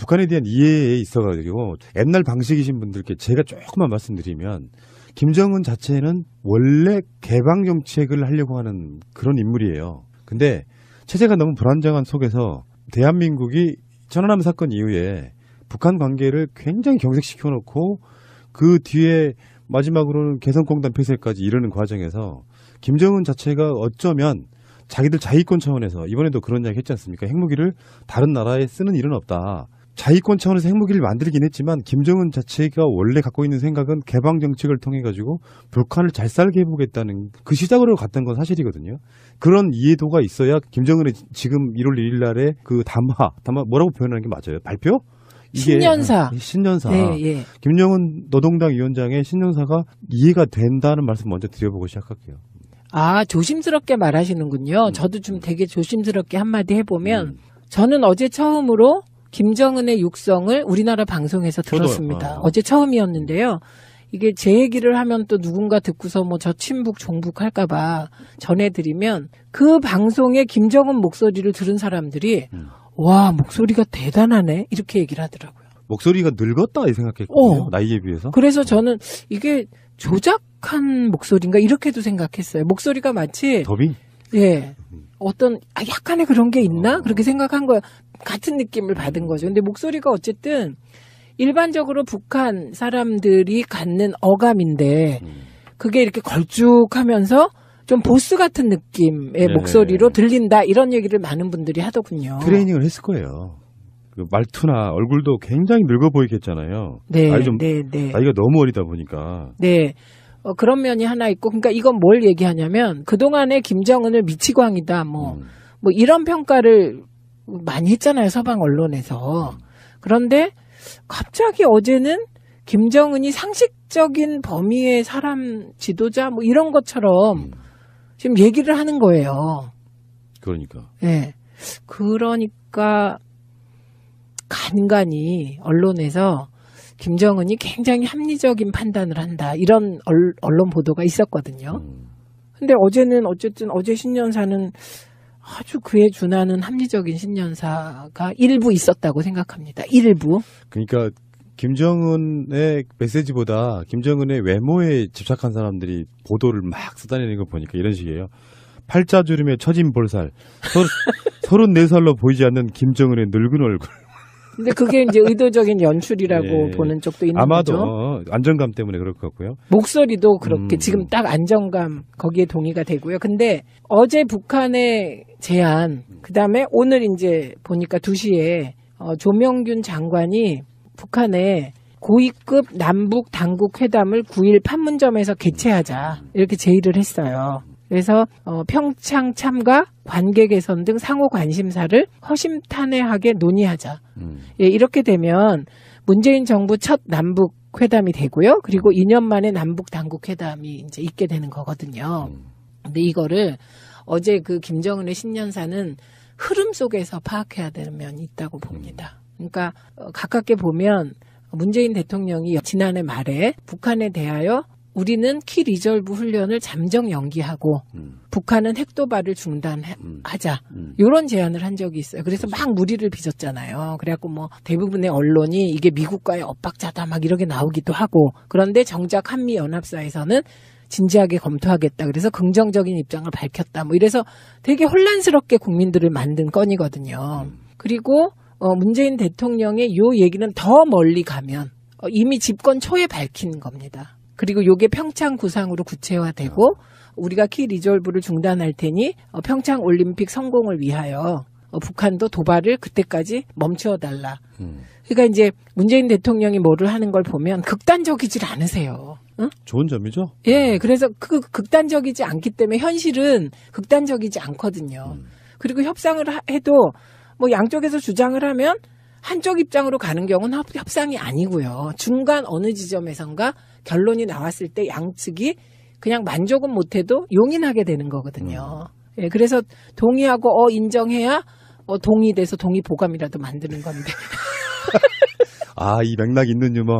북한에 대한 이해에 있어가지고 옛날 방식이신 분들께 제가 조금만 말씀드리면 김정은 자체는 원래 개방 정책을 하려고 하는 그런 인물이에요. 근데 체제가 너무 불안정한 속에서 대한민국이 천안함 사건 이후에 북한 관계를 굉장히 경색시켜 놓고 그 뒤에 마지막으로는 개성공단 폐쇄까지 이르는 과정에서 김정은 자체가 어쩌면 자기들 자위권 차원에서 이번에도 그런 이야기 했지 않습니까? 핵무기를 다른 나라에 쓰는 일은 없다. 자위권 차원에서 핵무기를 만들긴 했지만 김정은 자체가 원래 갖고 있는 생각은 개방 정책을 통해 가지고 북한을 잘 살게 해보겠다는 그 시작으로 갔던 건 사실이거든요. 그런 이해도가 있어야 김정은의 지금 1월 1일 날에 그 담화 뭐라고 표현하는 게 맞아요? 발표? 이게 신년사. 네, 예. 김정은 노동당 위원장의 신년사가 이해가 된다는 말씀 먼저 드려보고 시작할게요. 아, 조심스럽게 말하시는군요. 저도 좀 되게 조심스럽게 한마디 해보면 저는 어제 처음으로 김정은의 육성을 우리나라 방송에서 들었습니다. 어제 처음이었는데요. 이게 제 얘기를 하면 또 누군가 듣고서 뭐 저 친북 종북 할까봐 전해드리면 그 방송에 김정은 목소리를 들은 사람들이 와, 목소리가 대단하네 이렇게 얘기를 하더라고요. 목소리가 늙었다 이 생각했거든요. 나이에 비해서. 그래서 저는 이게 조작한 목소리인가 이렇게도 생각했어요. 목소리가 마치 더빙? 예. 어떤 약간의 그런 게 있나? 그렇게 생각한 거예요. 같은 느낌을 받은 거죠. 근데 목소리가 어쨌든 일반적으로 북한 사람들이 갖는 어감인데 그게 이렇게 걸쭉하면서 좀 보스 같은 느낌의 목소리로 들린다 이런 얘기를 많은 분들이 하더군요. 트레이닝을 했을 거예요. 그 말투나 얼굴도 굉장히 늙어 보이게 했잖아요. 네, 나이가 너무 어리다 보니까. 네. 그런 면이 하나 있고, 그러니까 이건 뭘 얘기하냐면 그동안에 김정은을 미치광이다 뭐 이런 평가를 많이 했잖아요, 서방 언론에서. 그런데 갑자기 어제는 김정은이 상식적인 범위의 사람 지도자 뭐 이런 것처럼 지금 얘기를 하는 거예요. 그러니까. 네. 그러니까 간간히 언론에서 김정은이 굉장히 합리적인 판단을 한다. 이런 언론 보도가 있었거든요. 근데 어제는 어쨌든 어제 신년사는 아주 그에 준하는 합리적인 신년사가 일부 있었다고 생각합니다. 일부. 그러니까 김정은의 메시지보다 김정은의 외모에 집착한 사람들이 보도를 막 쏟아내는 거 보니까 이런 식이에요. 팔자주름에 처진 볼살, 34살로 보이지 않는 김정은의 늙은 얼굴. 근데 그게 이제 의도적인 연출이라고 보는 쪽도 있는 아마도 거죠. 아마도 안정감 때문에 그럴 것 같고요. 목소리도 그렇게 지금 딱 안정감 거기에 동의가 되고요. 근데 어제 북한의 제안, 그다음에 오늘 이제 보니까 2시에 조명균 장관이 북한에 고위급 남북 당국 회담을 9일 판문점에서 개최하자 이렇게 제의를 했어요. 그래서 평창 참가, 관계 개선 등 상호 관심사를 허심탄회하게 논의하자. 예, 이렇게 되면 문재인 정부 첫 남북 회담이 되고요. 그리고 2년 만에 남북 당국 회담이 이제 있게 되는 거거든요. 근데 이거를 어제 그 김정은의 신년사는 흐름 속에서 파악해야 되는 면이 있다고 봅니다. 그러니까 가깝게 보면 문재인 대통령이 지난해 말에 북한에 대하여 우리는 키 리졸브 훈련을 잠정 연기하고 북한은 핵도발을 중단하자. 이런 제안을 한 적이 있어요. 그래서 막 무리를 빚었잖아요. 그래갖고 뭐 대부분의 언론이 이게 미국과의 엇박자다 막 이렇게 나오기도 하고. 그런데 정작 한미연합사에서는 진지하게 검토하겠다. 그래서 긍정적인 입장을 밝혔다. 뭐 이래서 되게 혼란스럽게 국민들을 만든 건이거든요. 그리고 문재인 대통령의 요 얘기는 더 멀리 가면 이미 집권 초에 밝힌 겁니다. 그리고 요게 평창 구상으로 구체화되고 우리가 키 리졸브를 중단할 테니 평창 올림픽 성공을 위하여 북한도 도발을 그때까지 멈추어달라. 그러니까 이제 문재인 대통령이 뭐를 하는 걸 보면 극단적이질 않으세요. 응? 좋은 점이죠? 예, 그래서 그 극단적이지 않기 때문에 현실은 극단적이지 않거든요. 그리고 협상을 해도 뭐 양쪽에서 주장을 하면 한쪽 입장으로 가는 경우는 협상이 아니고요. 중간 어느 지점에선가 결론이 나왔을 때 양측이 그냥 만족은 못해도 용인하게 되는 거거든요. 예, 그래서 동의하고 인정해야 동의돼서 동의보감이라도 만드는 건데. 아, 이 맥락 있는 유머.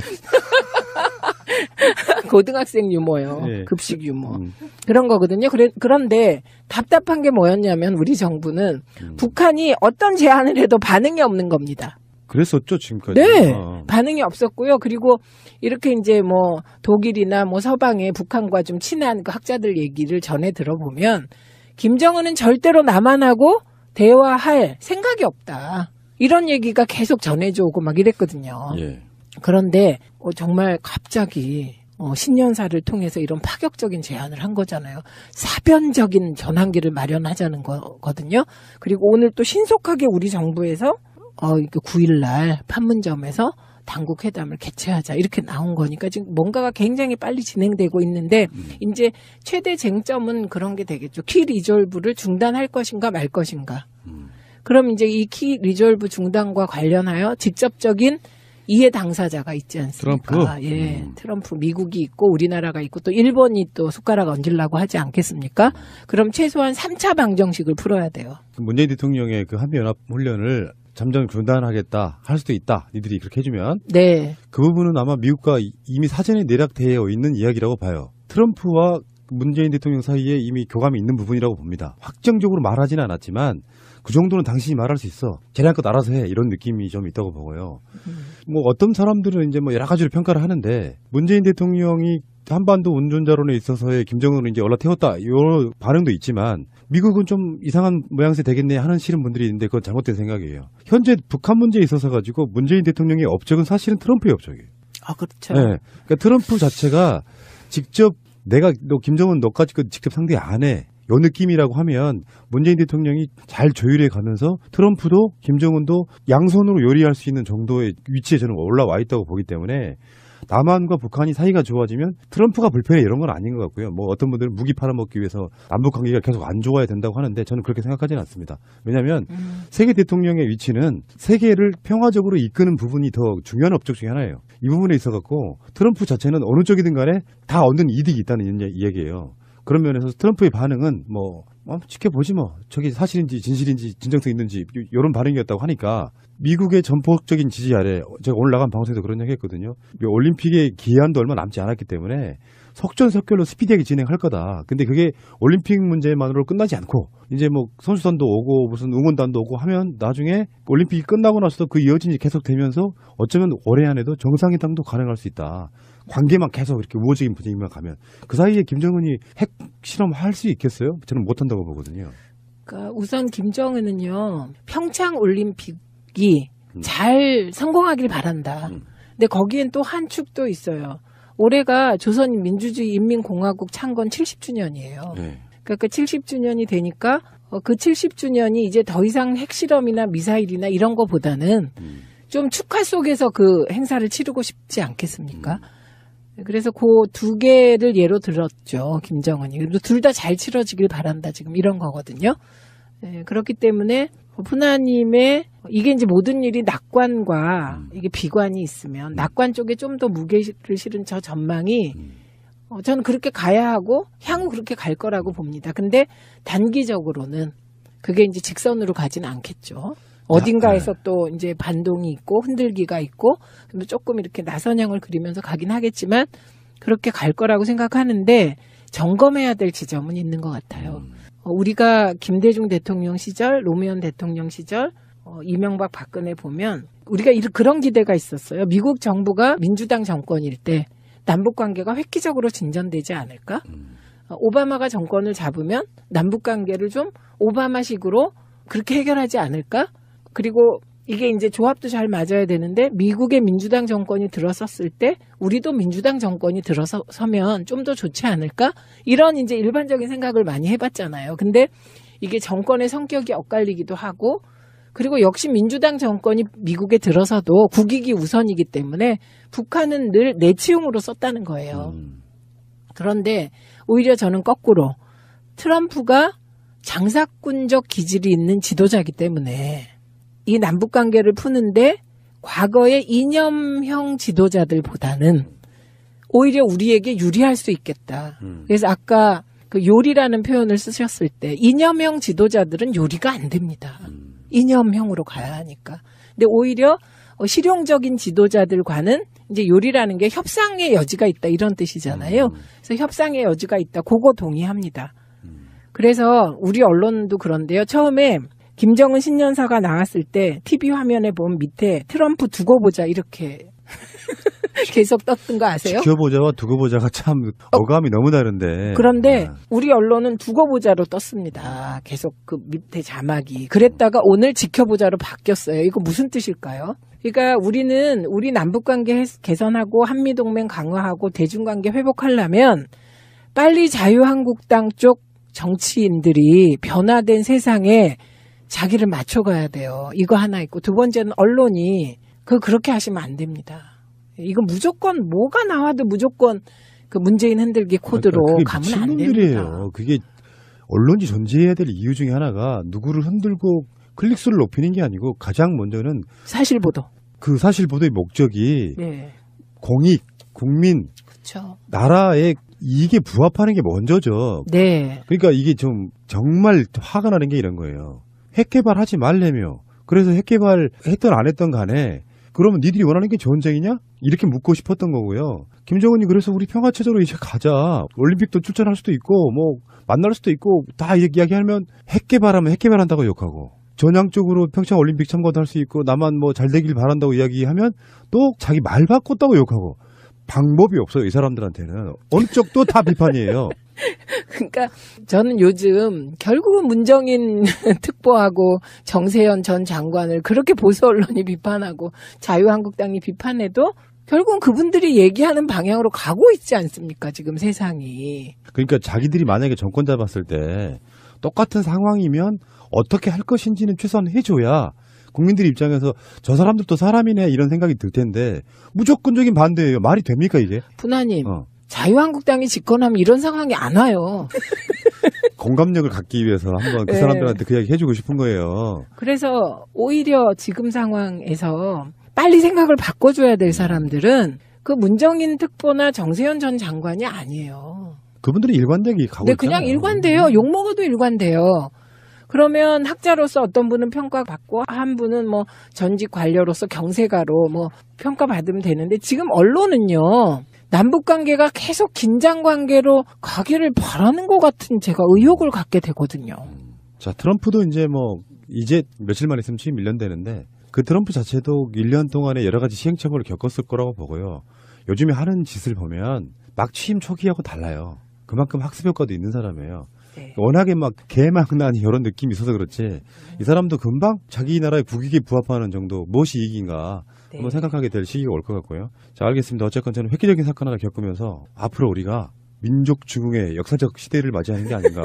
고등학생 유머요. 네. 급식 유머. 그런 거거든요. 그런데 답답한 게 뭐였냐면 우리 정부는 북한이 어떤 제안을 해도 반응이 없는 겁니다. 그랬었죠, 지금까지. 네. 반응이 없었고요. 그리고 이렇게 이제 뭐 독일이나 뭐 서방의 북한과 좀 친한 그 학자들 얘기를 전해 들어보면 김정은은 절대로 남한하고 대화할 생각이 없다. 이런 얘기가 계속 전해져 오고 막 이랬거든요. 예. 그런데 정말 갑자기 신년사를 통해서 이런 파격적인 제안을 한 거잖아요. 사변적인 전환기를 마련하자는 거거든요. 그리고 오늘 또 신속하게 우리 정부에서 9일날 판문점에서 당국 회담을 개최하자 이렇게 나온 거니까 지금 뭔가가 굉장히 빨리 진행되고 있는데 이제 최대 쟁점은 그런 게 되겠죠. 키 리졸브를 중단할 것인가 말 것인가. 그럼 이제 이 키 리졸브 중단과 관련하여 직접적인 이해 당사자가 있지 않습니까? 트럼프? 예, 트럼프 미국이 있고 우리나라가 있고 또 일본이 또 숟가락 얹으려고 하지 않겠습니까? 그럼 최소한 3차 방정식을 풀어야 돼요. 문재인 대통령의 그 한미연합 훈련을 잠정 중단하겠다 할 수도 있다. 니들이 그렇게 해주면 네. 그 부분은 아마 미국과 이미 사전에 내락되어 있는 이야기라고 봐요. 트럼프와 문재인 대통령 사이에 이미 교감이 있는 부분이라고 봅니다. 확정적으로 말하지는 않았지만 그 정도는 당신이 말할 수 있어. 재량껏 알아서 해. 이런 느낌이 좀 있다고 보고요. 뭐 어떤 사람들은 이제 뭐 여러 가지로 평가를 하는데 문재인 대통령이 한반도 운전자론에 있어서의 김정은을 이제 올라태웠다. 이런 반응도 있지만 미국은 좀 이상한 모양새 되겠네 하는 싫은 분들이 있는데 그건 잘못된 생각이에요. 현재 북한 문제에 있어서 가지고 문재인 대통령의 업적은 사실은 트럼프의 업적이에요. 아, 그렇죠. 네. 그러니까 트럼프 자체가 직접 너 김정은 너까지 직접 상대 안 해. 요 느낌이라고 하면 문재인 대통령이 잘 조율해 가면서 트럼프도 김정은도 양손으로 요리할 수 있는 정도의 위치에 저는 올라와 있다고 보기 때문에 남한과 북한이 사이가 좋아지면 트럼프가 불편해 이런 건 아닌 것 같고요. 뭐 어떤 분들은 무기 팔아먹기 위해서 남북 관계가 계속 안 좋아야 된다고 하는데 저는 그렇게 생각하지는 않습니다. 왜냐하면 세계 대통령의 위치는 세계를 평화적으로 이끄는 부분이 더 중요한 업적 중에 하나예요. 이 부분에 있어갖고 트럼프 자체는 어느 쪽이든 간에 다 얻는 이득이 있다는 이야기예요. 그런 면에서 트럼프의 반응은 지켜보지 뭐. 저게 사실인지 진실인지 진정성 있는지 이런 반응이었다고 하니까 미국의 전폭적인 지지 아래 제가 오늘 나간 방송에서 그런 얘기 했거든요. 올림픽의 기한도 얼마 남지 않았기 때문에 속전속결로 스피디하게 진행할 거다. 근데 그게 올림픽 문제만으로 끝나지 않고 이제 뭐 선수단도 오고 무슨 응원단도 오고 하면 나중에 올림픽이 끝나고 나서도 그 이어진이 계속 되면서 어쩌면 올해 안에도 정상회담도 가능할 수 있다. 관계만 계속 이렇게 우호적인 분위기만 가면 그 사이에 김정은이 핵 실험할 수 있겠어요? 저는 못한다고 보거든요. 그러니까 우선 김정은은요. 평창 올림픽이 잘 성공하길 바란다. 근데 거기엔 또 한 축도 있어요. 올해가 조선민주주의 인민공화국 창건 70주년이에요. 네. 그러니까 그 70주년이 되니까 그 70주년이 이제 더 이상 핵실험이나 미사일이나 이런 거보다는 좀 축하 속에서 그 행사를 치르고 싶지 않겠습니까? 그래서 그 두 개를 예로 들었죠. 김정은이. 그리고 둘 다 잘 치러지길 바란다. 지금 이런 거거든요. 네, 그렇기 때문에 푸나님의 이게 이제 모든 일이 낙관과 이게 비관이 있으면 낙관 쪽에 좀 더 무게를 실은 저 전망이 저는 그렇게 가야 하고 향후 그렇게 갈 거라고 봅니다. 근데 단기적으로는 그게 이제 직선으로 가지는 않겠죠. 어딘가에서 또 이제 반동이 있고 흔들기가 있고 근데 조금 이렇게 나선형을 그리면서 가긴 하겠지만 그렇게 갈 거라고 생각하는데 점검해야 될 지점은 있는 것 같아요. 우리가 김대중 대통령 시절, 노무현 대통령 시절, 이명박 박근혜 보면 우리가 그런 기대가 있었어요. 미국 정부가 민주당 정권일 때 남북 관계가 획기적으로 진전되지 않을까? 오바마가 정권을 잡으면 남북 관계를 좀 오바마식으로 그렇게 해결하지 않을까? 그리고 이게 이제 조합도 잘 맞아야 되는데 미국의 민주당 정권이 들어섰을 때 우리도 민주당 정권이 들어서면 좀 더 좋지 않을까? 이런 이제 일반적인 생각을 많이 해봤잖아요. 근데 이게 정권의 성격이 엇갈리기도 하고 그리고 역시 민주당 정권이 미국에 들어서도 국익이 우선이기 때문에 북한은 늘 내치용으로 썼다는 거예요. 그런데 오히려 저는 거꾸로 트럼프가 장사꾼적 기질이 있는 지도자이기 때문에 이 남북관계를 푸는데 과거의 이념형 지도자들보다는 오히려 우리에게 유리할 수 있겠다. 그래서 아까 그 요리라는 표현을 쓰셨을 때 이념형 지도자들은 요리가 안 됩니다. 이념형으로 가야 하니까. 근데 오히려 실용적인 지도자들과는 이제 요리라는 게 협상의 여지가 있다 이런 뜻이잖아요. 그래서 협상의 여지가 있다. 그거 동의합니다. 그래서 우리 언론도 그런데요. 처음에 김정은 신년사가 나왔을 때 TV 화면에 보면 밑에 트럼프 두고 보자 이렇게 계속 떴던 거 아세요? 지켜보자와 두고 보자가 참 어감이 너무 다른데. 그런데 우리 언론은 두고 보자로 떴습니다. 계속 그 밑에 자막이. 그랬다가 오늘 지켜보자로 바뀌었어요. 이거 무슨 뜻일까요? 그러니까 우리 남북관계 개선하고 한미동맹 강화하고 대중관계 회복하려면 빨리 자유한국당 쪽 정치인들이 변화된 세상에 자기를 맞춰가야 돼요. 이거 하나 있고 두 번째는 언론이 그렇게 하시면 안 됩니다. 이건 무조건 뭐가 나와도 무조건 그 문재인 흔들기 코드로 가면 안 됩니다. 그게 언론이 존재해야 될 이유 중에 하나가 누구를 흔들고 클릭수를 높이는 게 아니고 가장 먼저는 사실보도. 그 사실보도의 목적이 네. 공익, 국민, 그렇죠. 나라의 이익에 부합하는 게 먼저죠. 네. 그러니까 이게 좀 정말 화가 나는 게 이런 거예요. 핵개발하지 말래며. 그래서 핵개발 했던 안 했던 간에 그러면 니들이 원하는 게 전쟁이냐? 이렇게 묻고 싶었던 거고요. 김정은이 그래서 우리 평화체제로 이제 가자. 올림픽도 출전할 수도 있고 뭐 만날 수도 있고 다 이야기하면 핵개발하면 핵개발한다고 욕하고 전향적으로 평창 올림픽 참가도 할 수 있고 나만 뭐 잘 되길 바란다고 이야기하면 또 자기 말 바꿨다고 욕하고 방법이 없어요. 이 사람들한테는. 어느 쪽도 다 비판이에요. 그러니까 저는 요즘 결국은 문정인 특보하고 정세현 전 장관을 그렇게 보수 언론이 비판하고 자유한국당이 비판해도 결국은 그분들이 얘기하는 방향으로 가고 있지 않습니까? 지금 세상이. 그러니까 자기들이 만약에 정권 잡았을 때 똑같은 상황이면 어떻게 할 것인지는 최소한 해줘야 국민들 입장에서 저 사람들도 사람이네 이런 생각이 들 텐데 무조건적인 반대예요. 말이 됩니까 이게? 분하님. 자유한국당이 집권하면 이런 상황이 안 와요. 공감력을 갖기 위해서 한번 그 네. 사람들한테 그 이야기 해주고 싶은 거예요. 그래서 오히려 지금 상황에서 빨리 생각을 바꿔줘야 될 사람들은 그 문정인 특보나 정세현 전 장관이 아니에요. 그분들이 일관되게 가고 네, 있잖아요. 그냥 일관돼요. 욕먹어도 일관돼요. 그러면 학자로서 어떤 분은 평가받고 한 분은 뭐 전직 관료로서 경세가로 뭐 평가받으면 되는데 지금 언론은요. 남북관계가 계속 긴장관계로 가기를 바라는 것 같은 제가 의혹을 갖게 되거든요. 자, 트럼프도 이제 며칠만 있으면 취임 1년 되는데 그 트럼프 자체도 1년 동안에 여러 가지 시행착오를 겪었을 거라고 보고요. 요즘에 하는 짓을 보면 막 취임 초기하고 달라요. 그만큼 학습 효과도 있는 사람이에요. 네. 워낙에 막 개망난 이런 느낌이 있어서 그렇지 이 사람도 금방 자기 나라의 국익에 부합하는 정도 무엇이 이익인가 네. 한번 생각하게 될 시기가 올 것 같고요. 자, 알겠습니다. 어쨌건 저는 획기적인 사건 하나 겪으면서 앞으로 우리가 민족 중흥의 역사적 시대를 맞이하는 게 아닌가.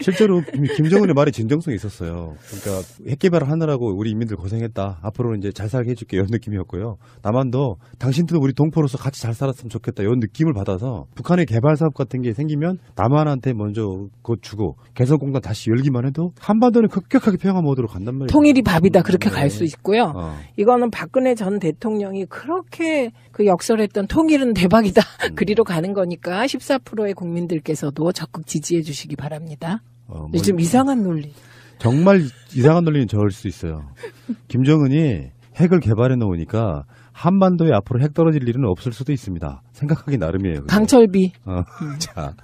실제로 김정은의 말이 진정성이 있었어요. 그러니까 핵 개발을 하느라고 우리 인민들 고생했다. 앞으로는 이제 잘 살게 해줄게. 이런 느낌이었고요. 남한도 당신들도 우리 동포로서 같이 잘 살았으면 좋겠다. 이런 느낌을 받아서 북한의 개발 사업 같은 게 생기면 남한한테 먼저 그거 주고 개성공단 다시 열기만 해도 한반도는 급격하게 평화 모드로 간단 말이에요. 통일이 밥이다. 그렇게 네. 갈 수 있고요. 이거는 박근혜 전 대통령이 그렇게 그 역설했던 통일은 대박이다. 그리로 가는 거니까 14%의 국민들께서도 적극 지지해 주시기 바랍니다. 요즘 이상한 논리. 정말 이상한 논리는 저을 수 있어요. 김정은이 핵을 개발해 놓으니까 한반도에 앞으로 핵 떨어질 일은 없을 수도 있습니다. 생각하기 나름이에요. 그게. 강철비. 자,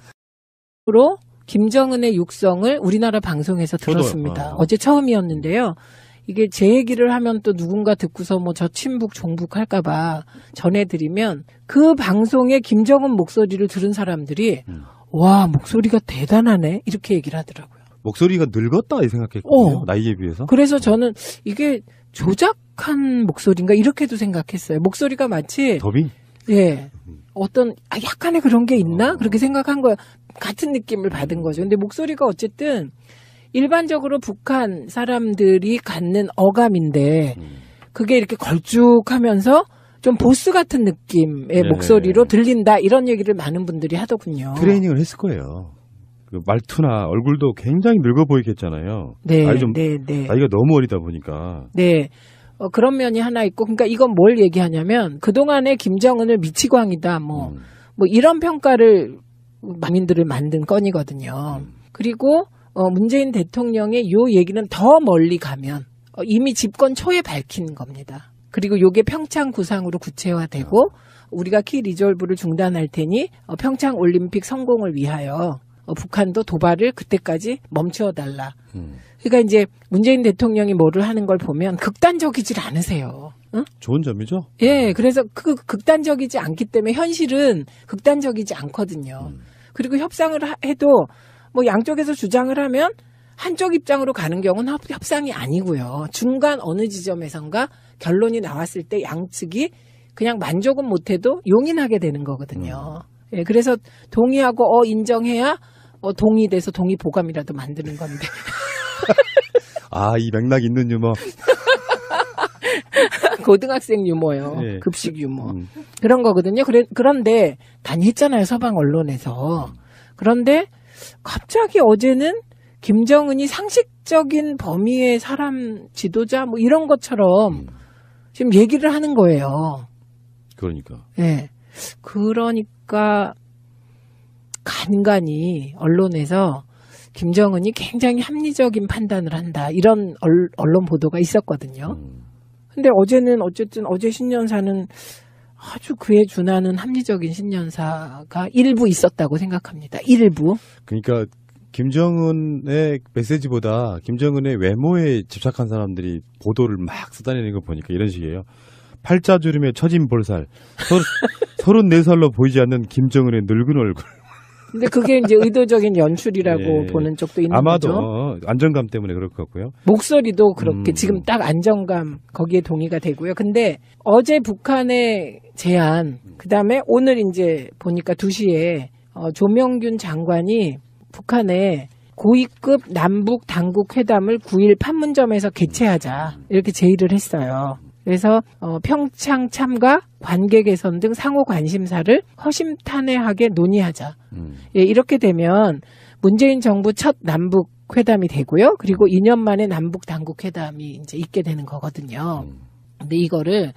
으로 김정은의 육성을 우리나라 방송에서 들었습니다. 어제 처음이었는데요. 이게 제 얘기를 하면 또 누군가 듣고서 뭐 저 친북 종북 할까봐 전해드리면 그 방송에 김정은 목소리를 들은 사람들이 와 목소리가 대단하네 이렇게 얘기를 하더라고요. 목소리가 늙었다 이 생각했거든요. 나이에 비해서. 그래서 저는 이게 조작한 목소리인가 이렇게도 생각했어요. 목소리가 마치 더빙? 예. 어떤 약간의 그런 게 있나? 그렇게 생각한 거예요. 같은 느낌을 받은 거죠. 근데 목소리가 어쨌든 일반적으로 북한 사람들이 갖는 어감인데 그게 이렇게 걸쭉하면서 좀 보스 같은 느낌의 목소리로 들린다 이런 얘기를 많은 분들이 하더군요. 트레이닝을 했을 거예요. 그 말투나 얼굴도 굉장히 늙어 보이겠잖아요. 네, 나이가 너무 어리다 보니까. 네. 그런 면이 하나 있고, 그러니까 이건 뭘 얘기하냐면 그동안에 김정은을 미치광이다, 뭐 이런 평가를 국민들을 만든 건이거든요. 그리고 문재인 대통령의 요 얘기는 더 멀리 가면 이미 집권 초에 밝힌 겁니다. 그리고 요게 평창 구상으로 구체화되고 우리가 키 리졸브를 중단할 테니 평창 올림픽 성공을 위하여 북한도 도발을 그때까지 멈추어달라. 그러니까 이제 문재인 대통령이 뭐를 하는 걸 보면 극단적이질 않으세요. 응? 좋은 점이죠? 예, 그래서 그 극단적이지 않기 때문에 현실은 극단적이지 않거든요. 그리고 협상을 해도 뭐 양쪽에서 주장을 하면 한쪽 입장으로 가는 경우는 협상이 아니고요. 중간 어느 지점에선가 결론이 나왔을 때 양측이 그냥 만족은 못해도 용인하게 되는 거거든요. 예, 그래서 동의하고 인정해야 동의돼서 동의보감이라도 만드는 건데. 아, 이 맥락 있는 유머. 고등학생 유머요. 예. 급식 유머. 그런 거거든요. 그런데 단위했잖아요. 서방 언론에서. 그런데 갑자기 어제는 김정은이 상식적인 범위의 사람 지도자 뭐 이런 것처럼 지금 얘기를 하는 거예요. 그러니까. 예. 그러니까 간간히 언론에서 김정은이 굉장히 합리적인 판단을 한다. 이런 언론 보도가 있었거든요. 근데 어제는 어쨌든 어제 신년사는 아주 그에 준하는 합리적인 신년사가 일부 있었다고 생각합니다. 일부. 그러니까 김정은의 메시지보다 김정은의 외모에 집착한 사람들이 보도를 막 쏟아내는 거 보니까 이런 식이에요. 팔자주름에 처진 볼살, 34살로 보이지 않는 김정은의 늙은 얼굴. 근데 그게 이제 의도적인 연출이라고 예. 보는 쪽도 있는 아마도 거죠. 안정감 때문에 그럴 것 같고요. 목소리도 그렇게 지금 딱 안정감 거기에 동의가 되고요. 근데 어제 북한의 제안, 그다음에 오늘 이제 보니까 2시에 조명균 장관이 북한에 고위급 남북 당국 회담을 9일 판문점에서 개최하자 이렇게 제의를 했어요. 그래서 평창 참가, 관계 개선 등 상호 관심사를 허심탄회하게 논의하자. 예, 이렇게 되면 문재인 정부 첫 남북 회담이 되고요. 그리고 2년 만에 남북 당국 회담이 이제 있게 되는 거거든요. 근데 이거를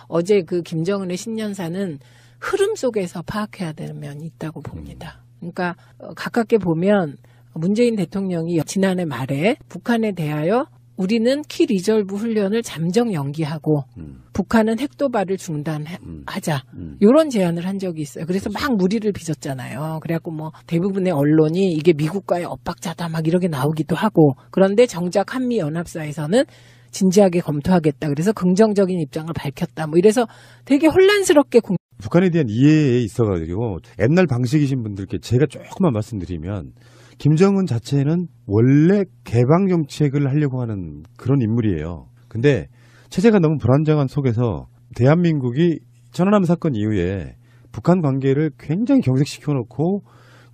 어제 그 김정은의 신년사는 흐름 속에서 파악해야 되는 면이 있다고 봅니다. 그러니까 가깝게 보면 문재인 대통령이 지난해 말에 북한에 대하여 우리는 키 리저브 훈련을 잠정 연기하고 북한은 핵도발을 중단하자 이런 제안을 한 적이 있어요. 그래서 막 무리를 빚었잖아요. 그래갖고 뭐 대부분의 언론이 이게 미국과의 엇박자다 막 이렇게 나오기도 하고 그런데 정작 한미연합사에서는 진지하게 검토하겠다. 그래서 긍정적인 입장을 밝혔다. 뭐 이래서 되게 혼란스럽게 북한에 대한 이해에 있어가지고 옛날 방식이신 분들께 제가 조금만 말씀드리면 김정은 자체는 원래 개방 정책을 하려고 하는 그런 인물이에요. 근데 체제가 너무 불안정한 속에서 대한민국이 천안함 사건 이후에 북한 관계를 굉장히 경색시켜 놓고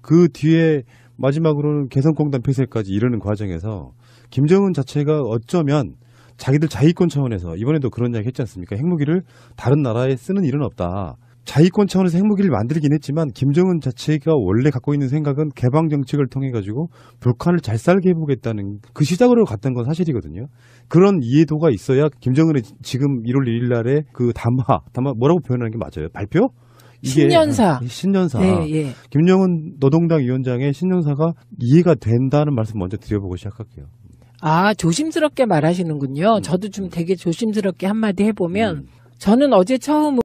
그 뒤에 마지막으로는 개성공단 폐쇄까지 이르는 과정에서 김정은 자체가 어쩌면 자기들 자위권 차원에서 이번에도 그런 이야기 했지 않습니까? 핵무기를 다른 나라에 쓰는 일은 없다. 자위권 차원에서 핵무기를 만들긴 했지만 김정은 자체가 원래 갖고 있는 생각은 개방 정책을 통해 가지고 북한을 잘 살게 해보겠다는 그 시작으로 갔던 건 사실이거든요. 그런 이해도가 있어야 김정은의 지금 1월 1일 날에 그 담화 뭐라고 표현하는 게 맞아요? 발표? 이게 신년사. 네, 예. 김정은 노동당 위원장의 신년사가 이해가 된다는 말씀 먼저 드려보고 시작할게요. 아, 조심스럽게 말하시는군요. 저도 좀 되게 조심스럽게 한마디 해보면 저는 어제 처음으로